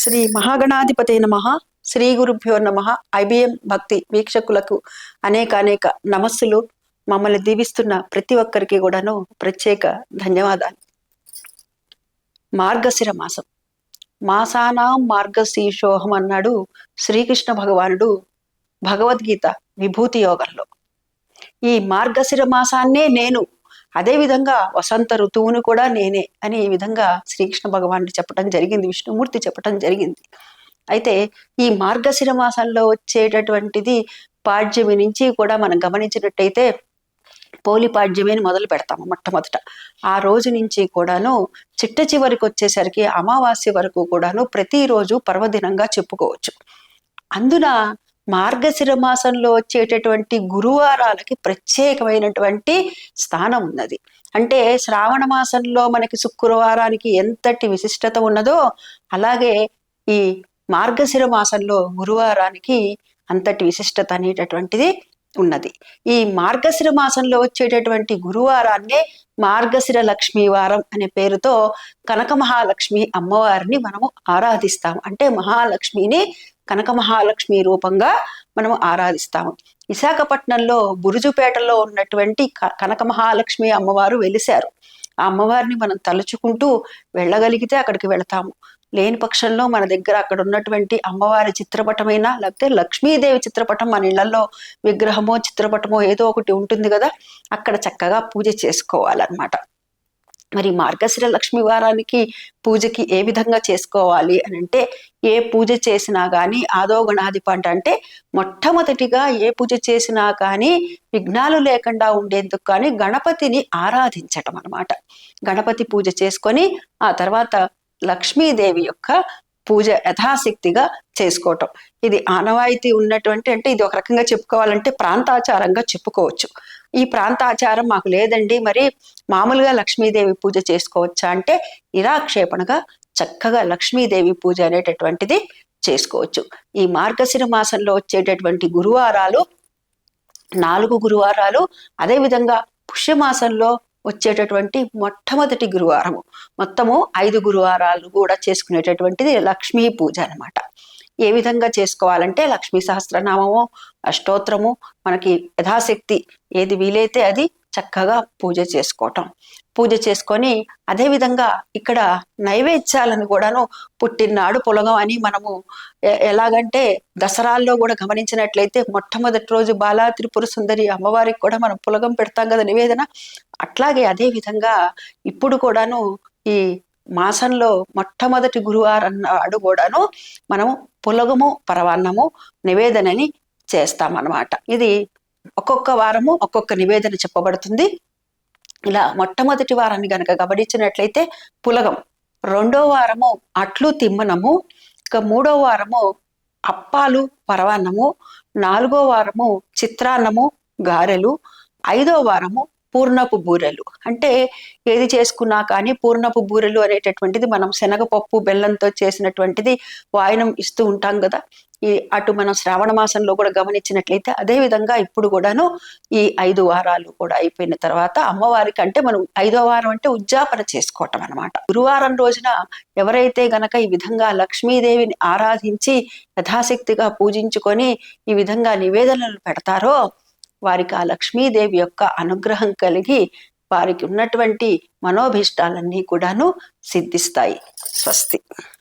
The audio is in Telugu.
శ్రీ మహాగణాధిపతే నమః. శ్రీ గురుభ్యో నమః. ఐబిఎం భక్తి వీక్షకులకు అనేక నమస్సులు. మమ్మల్ని దీవిస్తున్న ప్రతి ఒక్కరికి కూడాను ప్రత్యేక ధన్యవాదాలు. మార్గశిర మాసం, మాసానాం మార్గశీర్షోహం అన్నాడు శ్రీకృష్ణ భగవానుడు భగవద్గీత విభూతి యోగంలో. ఈ మార్గశిర మాసాన్నే నేను, అదేవిధంగా వసంత ఋతువును కూడా నేనే అని ఈ విధంగా శ్రీకృష్ణ భగవానుడు చెప్పడం జరిగింది, విష్ణుమూర్తి చెప్పడం జరిగింది. అయితే ఈ మార్గశిర మాసంలో వచ్చేటటువంటిది పాడ్యమి నుంచి కూడా మనం గమనించినట్టయితే పోలి పాడ్యమి అని మొదలు పెడతాము మొట్టమొదట. ఆ రోజు నుంచి కూడాను చిట్ట చివరికి వచ్చేసరికి అమావాస్య వరకు కూడాను ప్రతిరోజు పర్వదినంగా చెప్పుకోవచ్చు. అందున మార్గశిర మాసంలో వచ్చేటటువంటి గురువారాలకి ప్రత్యేకమైనటువంటి స్థానం ఉన్నది. అంటే శ్రావణ మాసంలో మనకి శుక్రవారానికి ఎంతటి విశిష్టత ఉన్నదో అలాగే ఈ మార్గశిర మాసంలో గురువారానికి అంతటి విశిష్టత అనేటటువంటిది ఉన్నది. ఈ మార్గశిర మాసంలో వచ్చేటటువంటి గురువారాన్నే మార్గశిర లక్ష్మీ వారం అనే పేరుతో కనక మహాలక్ష్మి అమ్మవారిని మనము ఆరాధిస్తాము. అంటే మహాలక్ష్మిని కనక మహాలక్ష్మి రూపంగా మనము ఆరాధిస్తాము. విశాఖపట్నంలో బురుజుపేటలో ఉన్నటువంటి కనక మహాలక్ష్మి అమ్మవారు వెలిశారు. ఆ అమ్మవారిని మనం తలుచుకుంటూ వెళ్ళగలిగితే అక్కడికి వెళతాము. లేని పక్షంలో మన దగ్గర అక్కడ ఉన్నటువంటి అమ్మవారి చిత్రపటమైనా లేకపోతే లక్ష్మీదేవి చిత్రపటం మన ఇళ్లలో విగ్రహమో చిత్రపటమో ఏదో ఒకటి ఉంటుంది కదా, అక్కడ చక్కగా పూజ చేసుకోవాలన్నమాట. మరి మార్గశిర లక్ష్మీ వారానికి పూజకి ఏ విధంగా చేసుకోవాలి అని అంటే, ఏ పూజ చేసినా కానీ ఆదో గణాధిపంట అంటే మొట్టమొదటిగా ఏ పూజ చేసినా కానీ విఘ్నాలు లేకుండా ఉండేందుకు కానీ గణపతిని ఆరాధించటం అన్నమాట. గణపతి పూజ చేసుకొని ఆ తర్వాత లక్ష్మీదేవి యొక్క పూజ యథాశక్తిగా చేసుకోవటం. ఇది ఆనవాయితీ ఉన్నటువంటి, అంటే ఇది ఒక రకంగా చెప్పుకోవాలంటే ప్రాంతాచారంగా చెప్పుకోవచ్చు. ఈ ప్రాంతాచారం మాకు లేదండి, మరి మామూలుగా లక్ష్మీదేవి పూజ చేసుకోవచ్చా అంటే నిరాక్షేపణగా చక్కగా లక్ష్మీదేవి పూజ అనేటటువంటిది చేసుకోవచ్చు. ఈ మార్గశిర మాసంలో వచ్చేటటువంటి గురువారాలు 4 గురువారాలు, అదేవిధంగా పుష్యమాసంలో వచ్చేటటువంటి మొట్టమొదటి గురువారము, మొత్తము 5 గురువారాలు కూడా చేసుకునేటటువంటిది లక్ష్మీ పూజ అనమాట. ఏ విధంగా చేసుకోవాలంటే లక్ష్మీ సహస్రనామము, అష్టోత్తరము, మనకి యథాశక్తి ఏది వీలైతే అది చక్కగా పూజ చేసుకోవటం. పూజ చేసుకొని అదేవిధంగా ఇక్కడ నైవేద్యాలను కూడాను పుట్టినాడు పులగం అని మనము ఎలాగంటే దసరాల్లో కూడా గమనించినట్లయితే మొట్టమొదటి రోజు బాలా త్రిపుర సుందరి అమ్మవారికి కూడా మనం పులగం పెడతాం కదా నివేదన. అట్లాగే అదే విధంగా ఇప్పుడు కూడాను ఈ మాసంలో మొట్టమొదటి గురువారం నాడు కూడాను మనము పులగము పరవాన్నము నివేదనని చేస్తామన్నమాట. ఇది ఒక్కొక్క వారము ఒక్కొక్క నివేదన చెప్పబడుతుంది. ఇలా మొట్టమొదటి వారాన్ని గనక గమనించినట్లయితే పులగం, 2వ వారము అట్లు తిమ్మనము, ఇక 3వ వారము అప్పాలు పరవాన్నము, 4వ వారము చిత్రాన్నము గారెలు, 5వ వారము పూర్ణపు బూరెలు. అంటే ఏది చేసుకున్నా కానీ పూర్ణపు బూరెలు అనేటటువంటిది మనం శనగపప్పు బెల్లంతో చేసినటువంటిది వాయనం ఇస్తూ ఉంటాం కదా. అటు మనం శ్రావణ మాసంలో కూడా గమనించినట్లయితే అదే విధంగా ఇప్పుడు కూడాను ఈ 5 వారాలు కూడా అయిపోయిన తర్వాత అమ్మవారికి అంటే మనం 5వ వారం అంటే ఉద్యాపన చేసుకోవటం అనమాట. గురువారం రోజున ఎవరైతే గనక ఈ విధంగా లక్ష్మీదేవిని ఆరాధించి యథాశక్తిగా పూజించుకొని ఈ విధంగా నివేదనలు పెడతారో వారికి ఆ లక్ష్మీదేవి యొక్క అనుగ్రహం కలిగి వారికి ఉన్నటువంటి మనోభీష్టాలన్నీ కూడాను సిద్ధిస్తాయి. స్వస్తి.